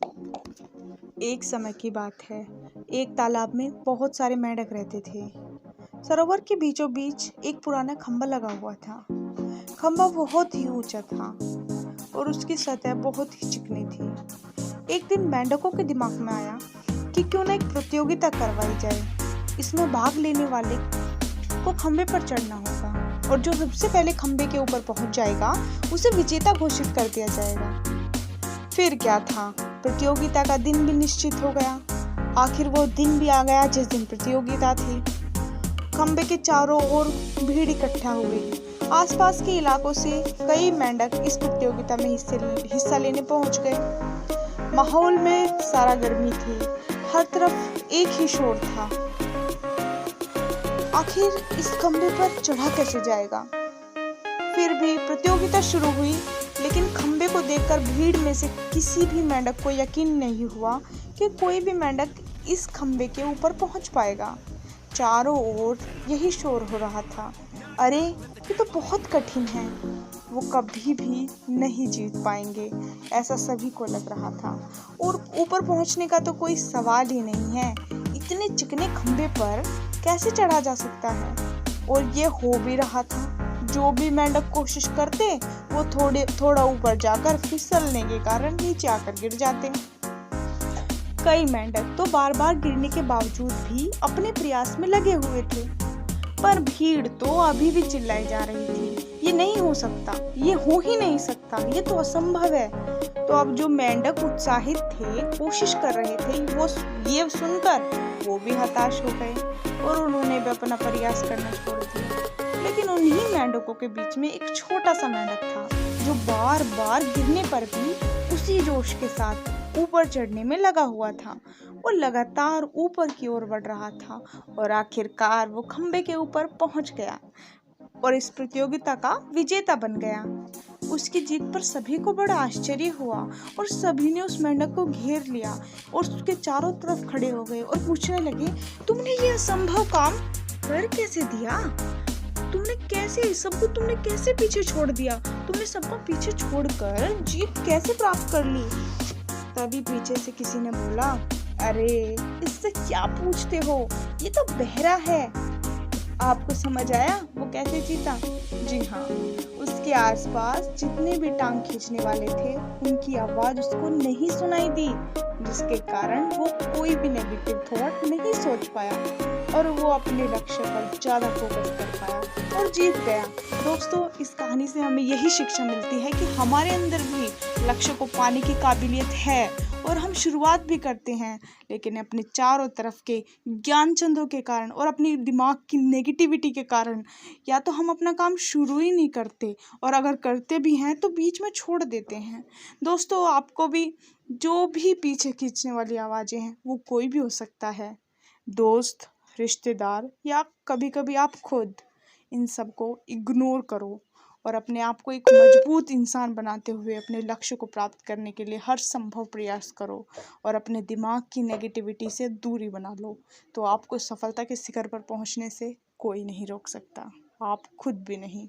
एक समय की बात है। एक तालाब में बहुत सारे मेंढक रहते थे। सरोवर के बीचों बीच एक पुराना खंभा लगा हुआ था। खंभा बहुत ही ऊंचा था और उसकी सतह बहुत ही चिकनी थी। एक दिन मेंढकों के दिमाग में आया कि क्यों ना एक प्रतियोगिता करवाई जाए। इसमें भाग लेने वाले को खंभे पर चढ़ना होगा और जो सबसे पहले खंभे के ऊपर पहुंच जाएगा उसे विजेता घोषित कर दिया जाएगा। फिर क्या था, प्रतियोगिता का दिन भी निश्चित हो गया। आखिर वो दिन भी आ गया जिस दिन प्रतियोगिता थी। खंबे के चारों ओर भीड़ इकट्ठा हुई। आसपास के इलाकों से कई मेंढक इस प्रतियोगिता में हिस्सा लेने पहुंच गए। माहौल में सारा गर्मी थी। हर तरफ एक ही शोर था। आखिर इस खंबे पर चढ़ा कैसे जाएगा? फिर भी प्रतियोगिता शुरू हुई, लेकिन खंबे को देखकर भीड़ में से किसी भी मेंढक को यकीन नहीं हुआ कि कोई भी मेंढक इस खंबे के ऊपर पहुंच पाएगा। चारों ओर यही शोर हो रहा था। अरे, ये तो बहुत कठिन है, वो कभी भी नहीं जीत पाएंगे, ऐसा सभी को लग रहा था। और ऊपर पहुंचने का तो कोई सवाल ही नहीं है। इतने चिकने खंबे पर कैसे चढ़ा जा सकता है? और ये हो भी रहा था। जो भी मेंढक कोशिश करते वो थोड़ा ऊपर जाकर फिसलने के कारण नीचे आकर गिर जाते। कई मेंढक तो बार बार गिरने के बावजूद भी अपने प्रयास में लगे हुए थे, पर भीड़ तो अभी भी चिल्लाई जा रही थी, ये नहीं हो सकता, ये हो ही नहीं सकता, ये तो असंभव है। तो अब जो मेंढक उत्साहित थे, कोशिश कर रहे थे, वो ये सुनकर वो भी हताश हो गए और उन्होंने भी अपना प्रयास करना छोड़ दिया। लेकिन उन्हीं मेंढकों के बीच में एक छोटा सा मेंढक था जो बार बार गिरने पर भी उसी जोश के साथ ऊपर चढ़ने में लगा हुआ था। वो लगातार ऊपर की ओर बढ़ रहा था और आखिरकार वो खंबे के ऊपर पहुंच गया और इस प्रतियोगिता का विजेता बन गया। उसकी जीत पर सभी को बड़ा आश्चर्य हुआ और सभी ने उस मेंढक को घेर लिया और उसके चारों तरफ खड़े हो गए और पूछने लगे, तुमने ये असंभव काम कर कैसे दिया? तुमने कैसे पीछे छोड़ दिया? तुमने सबको पीछे छोड़कर जीत कैसे प्राप्त कर ली? तभी पीछे से किसी ने बोला, अरे, इससे क्या पूछते हो, ये तो बहरा है। आपको समझ आया वो कैसे जीता? जी हाँ, उसके आसपास जितने भी टांग खींचने वाले थे उनकी आवाज उसको नहीं सुनाई दी, जिसके कारण वो कोई भी नेगेटिव थॉट नहीं सोच पाया और वो अपने लक्ष्य पर ज्यादा फोकस कर पाया और जीत गया। दोस्तों, इस कहानी से हमें यही शिक्षा मिलती है कि हमारे अंदर भी लक्ष्य को पाने की काबिलियत है और हम शुरुआत भी करते हैं, लेकिन अपने चारों तरफ के ज्ञान चंदों के कारण और अपनी दिमाग की नेगेटिविटी के कारण या तो हम अपना काम शुरू ही नहीं करते और अगर करते भी हैं तो बीच में छोड़ देते हैं। दोस्तों, आपको भी जो भी पीछे खींचने वाली आवाज़ें हैं वो कोई भी हो सकता है, दोस्त, रिश्तेदार या कभी कभी आप खुद, इन सबको इग्नोर करो और अपने आप को एक मजबूत इंसान बनाते हुए अपने लक्ष्य को प्राप्त करने के लिए हर संभव प्रयास करो और अपने दिमाग की नेगेटिविटी से दूरी बना लो। तो आपको सफलता के शिखर पर पहुंचने से कोई नहीं रोक सकता, आप खुद भी नहीं।